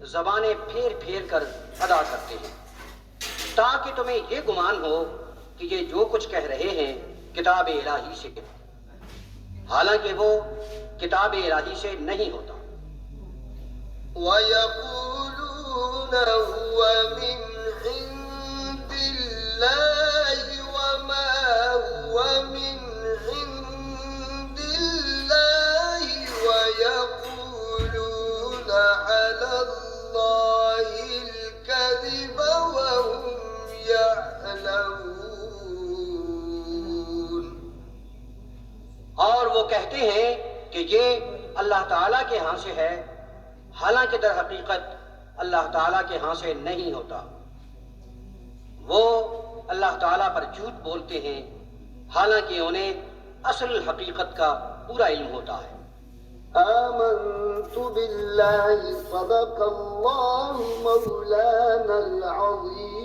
زبانیں پھیر پھیر کر ادا کرتے ہیں تاکہ تمہیں یہ گمان ہو کہ یہ جو کچھ کہہ رہے ہیں کتاب الہی سے، حالانکہ وہ کتاب الہی سے نہیں ہوتا۔ وَيَقُولُونَ هُوَ مِنْ عِنْدِ اللَّهِ وَمَا هُوَ مِنْ عِنْدِ اللَّهِ وَيَقُولُونَ عَلَى اللَّهِ الْكَذِبَ وَهُمْ يَعْلَمُونَ۔ اور وہ کہتے ہیں کہ یہ اللہ تعالیٰ کے ہاں سے ہے، حالانکہ در حقیقت اللہ تعالیٰ کے ہاں سے نہیں ہوتا۔ وہ اللہ تعالیٰ پر جھوٹ بولتے ہیں حالانکہ انہیں اصل حقیقت کا پورا علم ہوتا ہے۔ آمنت بالله صدق الله مولانا العظيم۔